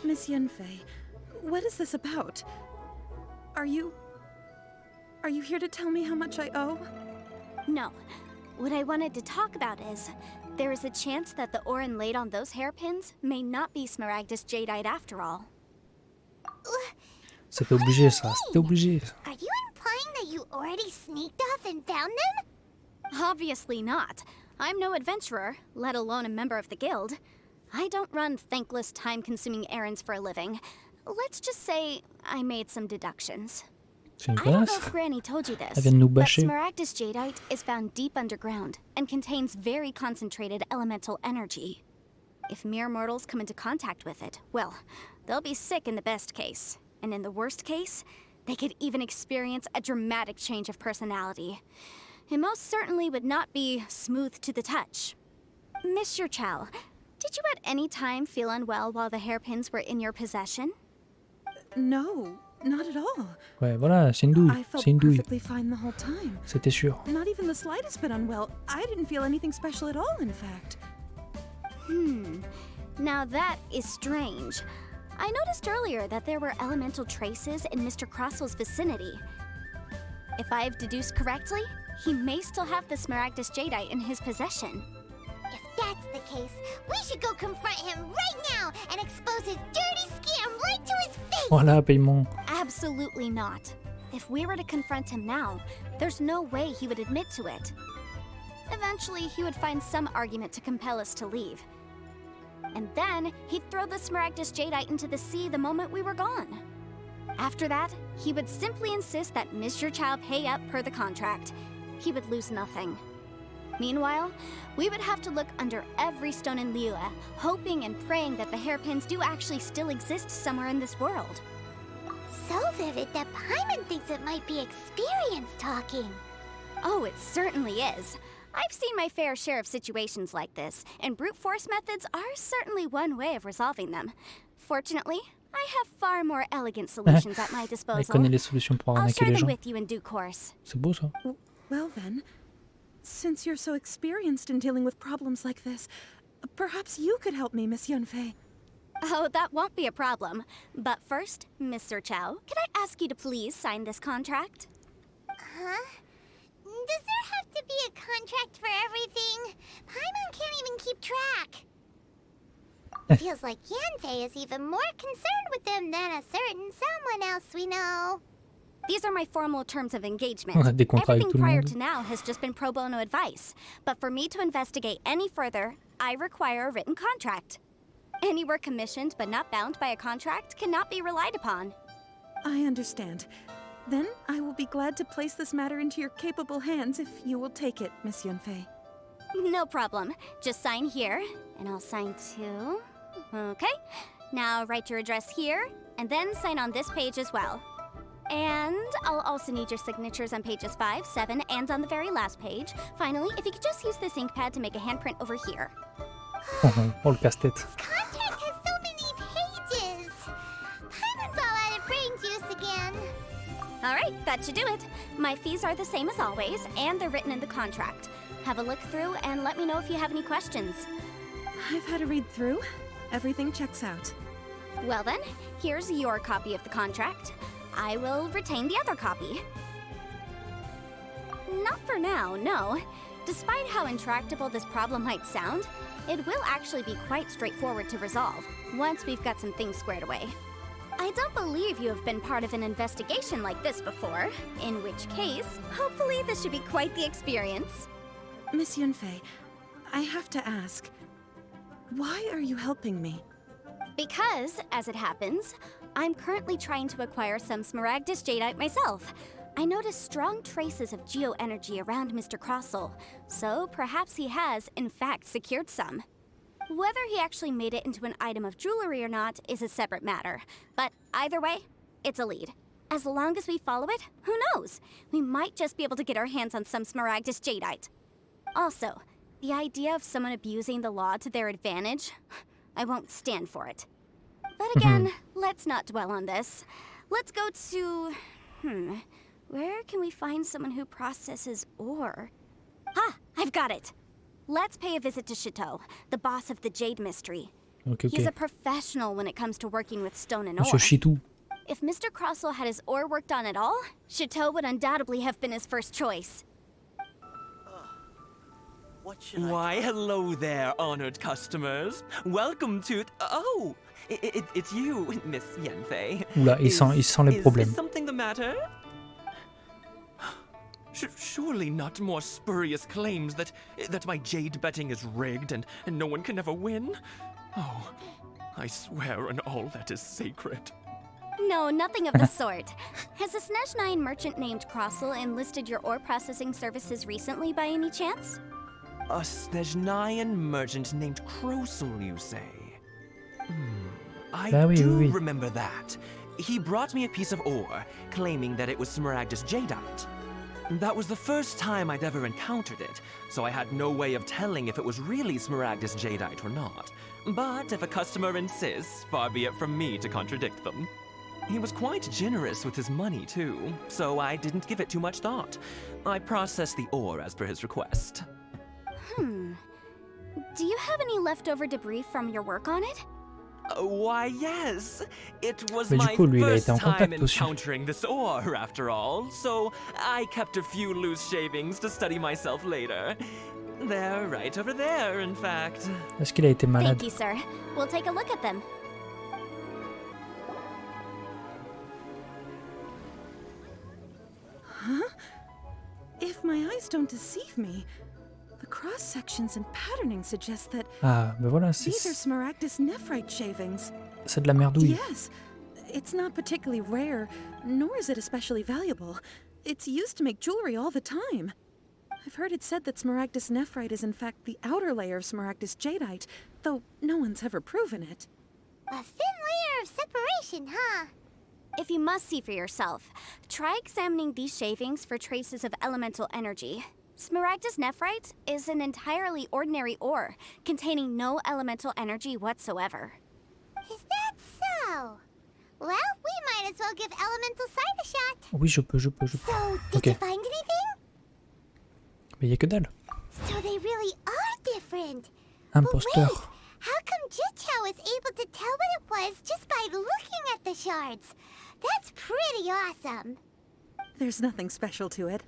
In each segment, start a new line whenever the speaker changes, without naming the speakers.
Miss Yanfei, what is this about? Are you here to tell me how much I owe?
No. What I wanted to talk about is, there is a chance that the ore inlaid on those hairpins may not be Smaragdus jadeite after all.
C'était obligé ça, c'était obligé.
Are you implying that you already sneaked off and found them?
Obviously not. I'm no adventurer, let alone a member of the guild. I don't run thankless, time-consuming errands for a living. Let's just say I made some deductions.
C'est une
I don't know
connasse.
if Granny told you
Elle
this,
vient de nous
but
bâcher.
Smaragdus jadeite is found deep underground and contains very concentrated elemental energy. If mere mortals come into contact with it, well, they'll be sick in the best case. And in the worst case, they could even experience a dramatic change of personality. It most certainly would not be smooth to the touch. Monsieur Chow, did you at any time feel unwell while the hairpins were in your possession?
No, not at all.
Ouais, voilà, c'est une douille.
I felt
C'est une douille.
perfectly fine the whole time.
C'était sûr.
Not even the slightest bit unwell. I didn't feel anything special at all, in fact.
Now that is strange. I noticed earlier that there were elemental traces in Mr. Crossel's vicinity. If I've deduced correctly, he may still have the Smaragdus jadeite in his possession.
If that's the case, we should go confront him right now and expose his dirty scam right to his face!
Voilà, paiement.
Absolutely not. If we were to confront him now, there's no way he would admit to it. Eventually, he would find some argument to compel us to leave. And then, he'd throw the Smaragdus jadeite into the sea the moment we were gone. After that, he would simply insist that Mr. Chow pay up per the contract. He would lose nothing. Meanwhile, we would have to look under every stone in Liyue, hoping and praying that the hairpins do actually still exist somewhere in this world.
So vivid that Paimon thinks it might be experience talking.
Oh, it certainly is. I've seen my fair share of situations like this, and brute force methods are certainly one way of resolving them. Fortunately, I have far more elegant solutions at my
Elle
disposal.
connaît les solutions pour
I'll
arnaquer
share
les
them
gens.
with you in due course.
C'est beau ça.
Well then, since you're so experienced in dealing with problems like this, perhaps you could help me, Miss Yanfei.
Oh, that won't be a problem. But first, Mr. Chow, could I ask you to please sign this contract?
Huh? Does there have to be a contract for everything? Paimon can't even keep track. Feels like Yanfei is even more concerned with them than a certain someone else we know.
These are my formal terms of engagement.
On a des contrats avec
Everything
tout le
prior
monde.
to now has just been pro bono advice. But for me to investigate any further, I require a written contract. Any work commissioned but not bound by a contract cannot be relied upon.
I understand. Then I will be glad to place this matter into your capable hands if you will take it, Miss Yanfei.
No problem. Just sign here, and I'll sign too. Okay. Now write your address here, and then sign on this page as well. And I'll also need your signatures on pages 5, 7, and on the very last page. Finally, if you could just use this ink pad to make a handprint over here.
Oh, le casse-tête.
This contract has so many pages. Paimon's all out of brain juice again.
All right, that should do it. My fees are the same as always, and they're written in the contract. Have a look through and let me know if you have any questions.
I've had a read through. Everything checks out.
Well then, here's your copy of the contract. I will retain the other copy. Not for now, no. Despite how intractable this problem might sound, it will actually be quite straightforward to resolve, once we've got some things squared away. I don't believe you have been part of an investigation like this before, in which case, hopefully this should be quite the experience.
Miss Yanfei, I have to ask, why are you helping me?
Because, as it happens, I'm currently trying to acquire some Smaragdus jadeite myself. I noticed strong traces of geo-energy around Mr. Crossel, so perhaps he has, in fact, secured some. Whether he actually made it into an item of jewelry or not is a separate matter, but either way, it's a lead. As long as we follow it, who knows? We might just be able to get our hands on some Smaragdus jadeite. Also, the idea of someone abusing the law to their advantage, I won't stand for it. But again, let's not dwell on this. Let's go to... where can we find someone who processes ore? Ah, I've got it! Let's pay a visit to Chateau, the boss of the Jade Mystery.
Ok,
He's a
ok.
professional when it comes to working with stone and
Monsieur
ore.
Chitou.
If Mr. Crossell had his ore worked on at all, Chateau would undoubtedly have been his first choice.
Why, hello there, honored customers. Welcome to... Oh, it's you, Miss Yanfei.
Oula, il sent les
Is
problèmes.
something the matter? Surely not more spurious claims that my jade betting is rigged and no one can ever win? Oh, I swear on all that is sacred.
No, nothing of the sort. Has a Snezhnine merchant named Crossell enlisted your ore processing services recently by any chance?
A Snezhnine merchant named Crossell, you say? I
Ah oui,
do
oui, oui.
remember that. He brought me a piece of ore, claiming that it was Smaragdus jadeite. That was the first time I'd ever encountered it, so I had no way of telling if it was really Smaragdus jadeite or not. But if a customer insists, far be it from me to contradict them. He was quite generous with his money, too, so I didn't give it too much thought. I processed the ore as per his request.
Do you have any leftover debris from your work on it?
Why, yes. It was
Mais du
my
coup, lui, il a
first
été en
time
contact aussi.
encountering this ore, after all, so I kept a few loose shavings to study myself later. They're right over there, in fact.
Est-ce qu'il a été malade?
Thank you, sir. We'll take a look at them.
If my eyes don't deceive me, the cross sections and patterning suggest that
Ah, ben voilà,
these are Smaragdus nephrite shavings.
c'est de la merdouille.
Yes, it's not particularly rare, nor is it especially valuable. It's used to make jewelry all the time. I've heard it said that Smaragdus nephrite is in fact the outer layer of Smaragdus jadeite, though no one's ever proven it.
A thin layer of separation, huh?
If you must see for yourself, try examining these shavings for traces of elemental energy. Smaragdus nephrite is an entirely ordinary ore, containing no elemental energy whatsoever.
Is that so? Well, we might as well give elemental side a shot.
Oui, je peux.
So, did
Ok.
you find anything?
Mais il y a que dalle.
So they really are different.
Imposteur.
But wait, how come Jichao was able to tell what it was just by looking at the shards? That's pretty awesome.
There's nothing special to it.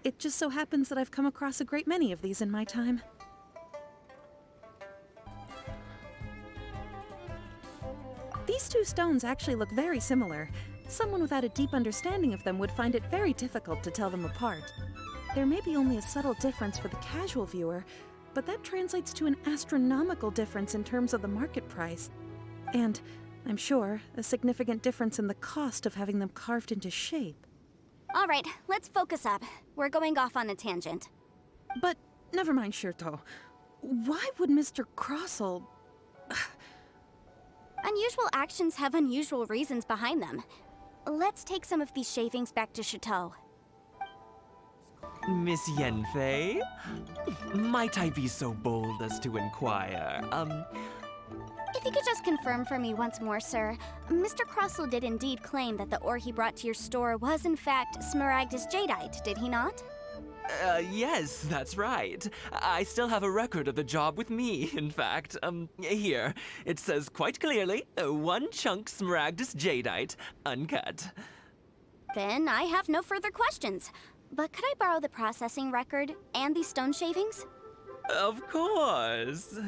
It just so happens that I've come across a great many of these in my time. These two stones actually look very similar. Someone without a deep understanding of them would find it very difficult to tell them apart. There may be only a subtle difference for the casual viewer, but that translates to an astronomical difference in terms of the market price. And, I'm sure, a significant difference in the cost of having them carved into shape.
All right, let's focus up. We're going off on a tangent.
But never mind, Shirto. Why would Mr. Crossell...
Unusual actions have unusual reasons behind them. Let's take some of these shavings back to Chateau.
Miss Yanfei? Might I be so bold as to inquire,
If you could just confirm for me once more, sir. Mr. Crossell did indeed claim that the ore he brought to your store was in fact Smaragdus jadeite, did he not?
Yes, that's right. I still have a record of the job with me, in fact. Here. It says quite clearly, 1 chunk Smaragdus jadeite, uncut.
Then I have no further questions. But could I borrow the processing record and these stone shavings?
Of course.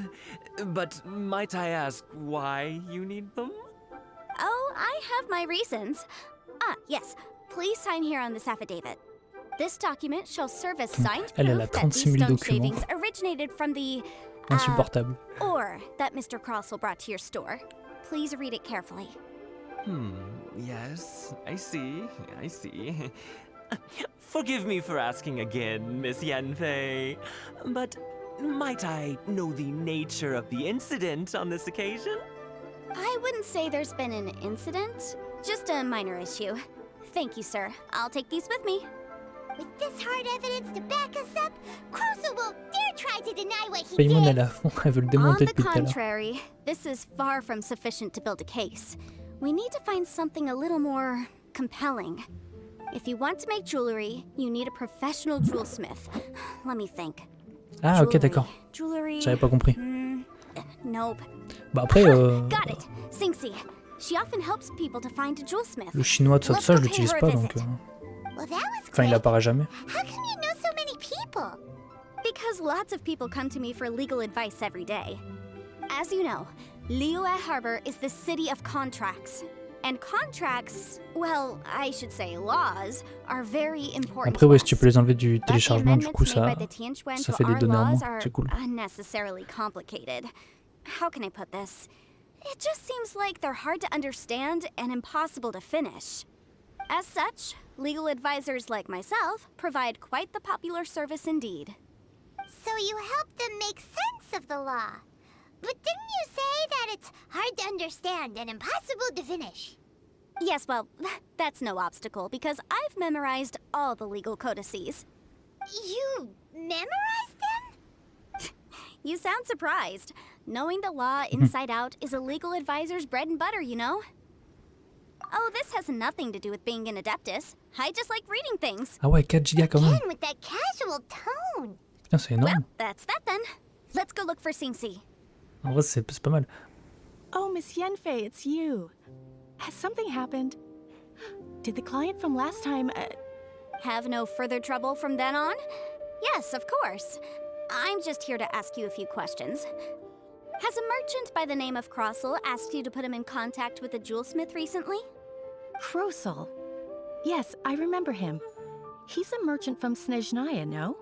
But might I ask why you need them?
Oh, I have my reasons. Ah, yes. Please sign here on this affidavit. This document shall serve as signed
Elle, elle
proof
a
that
36
these
000
stone
documents.
shavings originated from the
Insupportable.
ore that Mr. Crossell brought to your store. Please read it carefully.
Yes, I see. Forgive me for asking again, Miss Yanfei, but might I know the nature of the incident on this occasion?
I wouldn't say there's been an incident, just a minor issue. Thank you, sir. I'll take these with me.
With this hard evidence to back us up, Crossell won't dare try to deny what he
Paymon,
did.
elle est à fond. Elle veut le
On
démonter
the
depuis tout à l'heure.
contrary, this is far from sufficient to build a case. We need to find something a little more compelling. If you want to make jewelry, you need a professional jewelsmith. Let me think.
Ah, ok,
Jewelry.
d'accord.
Jewelry.
J'avais pas compris.
Nope.
Bah après,
Got it. Singxi. She often helps people to find a jewelsmith.
le chinois de ça, je l'utilise pas, donc...
Well, that was
Enfin, il
quick.
apparaît jamais.
How come you know so many people?
Because lots of people come to me for legal advice every day. As you know, Liyue Harbor is the city of contracts. And contracts, well, I should say laws, are very important.
Après, ouais, si
to
tu
us.
peux les enlever du
But the
téléchargement, du coup,
amendments made
ça,
by the Tianquan
ça
to
fait des
our
données en
laws
moins.
are
C'est cool.
unnecessarily complicated. How can I put this? It just seems like they're hard to understand and impossible to finish. As such, legal advisors like myself provide quite the popular service indeed.
So you help them make sense of the law. But didn't you say that it's hard to understand and impossible to finish?
Yes, well, that's no obstacle because I've memorized all the legal codices.
You memorized them?
You sound surprised. Knowing the law inside out is a legal advisor's bread and butter, you know? Oh, this has nothing to do with being an adeptus. I just like reading things.
Ah ouais, 4 gigas quand même.
Again with that casual tone.
Putain, c'est énorme.
Well, that's that then. Let's go look for Singxi.
En vrai, c'est pas mal.
Oh, Miss Yanfei, it's you. Has something happened? Did the client from last time...
Have no further trouble from then on? Yes, of course. I'm just here to ask you a few questions. Has a merchant by the name of Crossel asked you to put him in contact with a jewelsmith recently?
Krosel. Yes, I remember him. He's a merchant from Snezhnaya, no?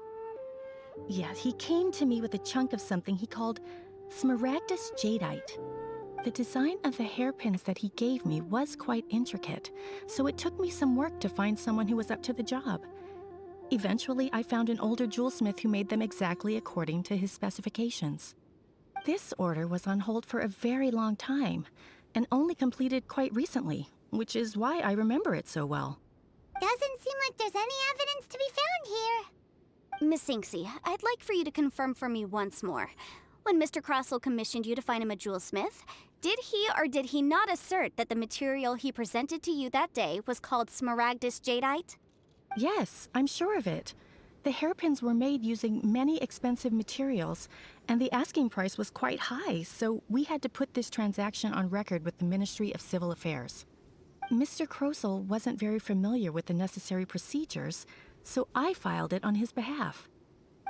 Yeah, he came to me with a chunk of something he called Smaragdus Jadeite. The design of the hairpins that he gave me was quite intricate, so it took me some work to find someone who was up to the job. Eventually, I found an older jewelsmith who made them exactly according to his specifications. This order was on hold for a very long time, and only completed quite recently, which is why I remember it so well.
Doesn't seem like there's any evidence to be found here.
Miss Singxi, I'd like for you to confirm for me once more. When Mr. Crossel commissioned you to find him a jewelsmith, did he or did he not assert that the material he presented to you that day was called Smaragdus Jadeite?
Yes, I'm sure of it. The hairpins were made using many expensive materials, and the asking price was quite high, so we had to put this transaction on record with the Ministry of Civil Affairs. Mr. Krosel wasn't very familiar with the necessary procedures, so I filed it on his behalf.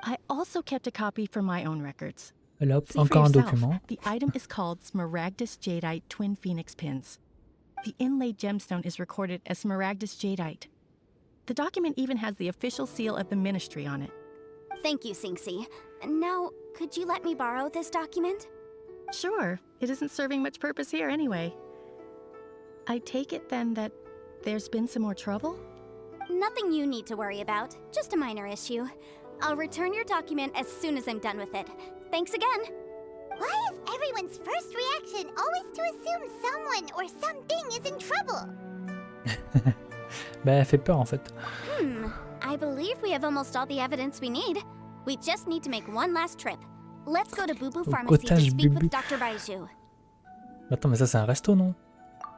I also kept a copy for my own records.
Là,
See for
encore un
yourself,
document.
the item is called Smaragdus Jadeite Twin Phoenix Pins. The inlaid gemstone is recorded as Smaragdus Jadeite. The document even has the official seal of the ministry on it.
Thank you, Singxi. Now, could you let me borrow this document?
Sure, it isn't serving much purpose here anyway. I take it then that there's been some more trouble?
Nothing you need to worry about, just a minor issue. I'll return your document as soon as I'm done with it. Thanks again.
Why is everyone's first reaction always to assume someone or something is in trouble?
Bah, elle fait peur en fait.
I believe we have almost all the evidence we need. We just need to make one last trip. Let's go to Boo Boo Pharmacy to
cottage
speak
Bubu.
with Dr. Baiju.
Attends, mais ça c'est un resto, non?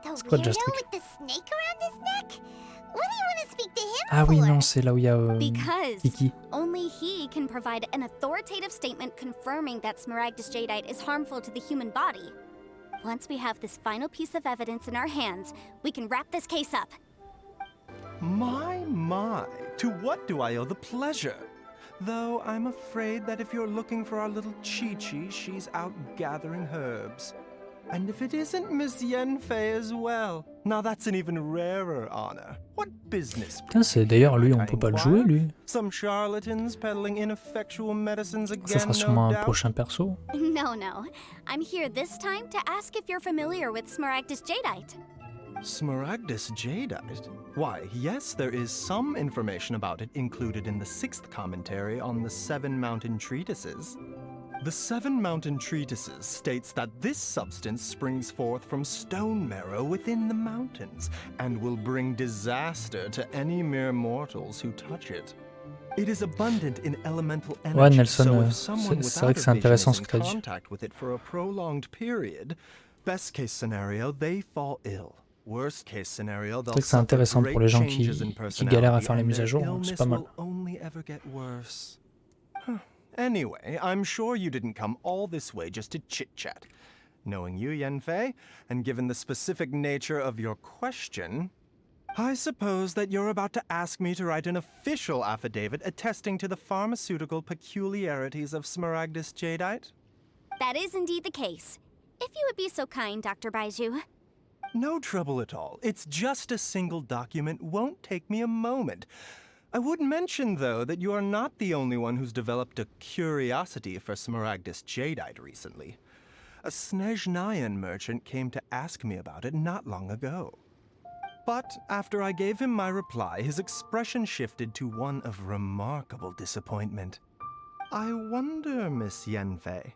The
quoi déjà
weirdo
ce truc?
with the snake around his neck? What do you want to speak to him
Ah oui,
for?
non, c'est là où il y a
Because
Kiki.
only he can provide an authoritative statement confirming that Smaragdus Jadeite is harmful to the human body. Once we have this final piece of evidence in our hands, we can wrap this case up.
My, to what do I owe the pleasure? Though I'm afraid that if you're looking for our little Chi-Chi, she's out gathering herbs. And if it isn't Miss Yanfei as well, now that's an even rarer honor. What business?
Putain, c'est d'ailleurs lui, on peut pas le jouer, lui.
Some charlatans peddling ineffectual medicines
Ça
again,
sera sûrement
no
un
doubt.
prochain perso.
No. I'm here this time to ask if you're familiar with Smaragdus Jadeite.
Smaragdus Jadeite? Why, yes, there is some information about it included in the 6th commentary on the 7 Mountain Treatises. The 7 Mountain Treatises states that this substance springs forth from stone marrow within the mountains and will bring disaster to any mere mortals who touch it. It is abundant in elemental
Ouais,
energy,
Nelson,
so if someone
c'est vrai
without
que c'est
a vision
intéressant
is
ce
in
que t'as dit.
contact with it for a prolonged period, best case scenario, they fall ill. Worst case scenario, they'll
C'est vrai que c'est
suffer
intéressant pour les
great
gens
changes in
qui galèrent à
personality
faire les
and
mises à
their
jour, c'est
illness
pas mal.
will only ever get worse. Anyway, I'm sure you didn't come all this way just to chit-chat. Knowing you, Yanfei, and given the specific nature of your question, I suppose that you're about to ask me to write an official affidavit attesting to the pharmaceutical peculiarities of Smaragdus jadeite?
That is indeed the case. If you would be so kind, Dr. Baiju.
No trouble at all. It's just a single document. Won't take me a moment. I would mention, though, that you are not the only one who's developed a curiosity for Smaragdus jadeite recently. A Snezhnayan merchant came to ask me about it not long ago. But after I gave him my reply, his expression shifted to one of remarkable disappointment. I wonder, Miss Yanfei,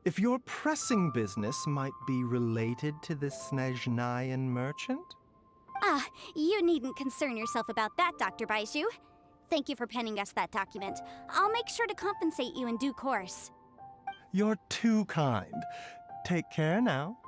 if your pressing business might be related to this Snezhnayan merchant?
Ah, you needn't concern yourself about that, Dr. Baiju. Thank you for penning us that document. I'll make sure to compensate you in due course.
You're too kind. Take care now.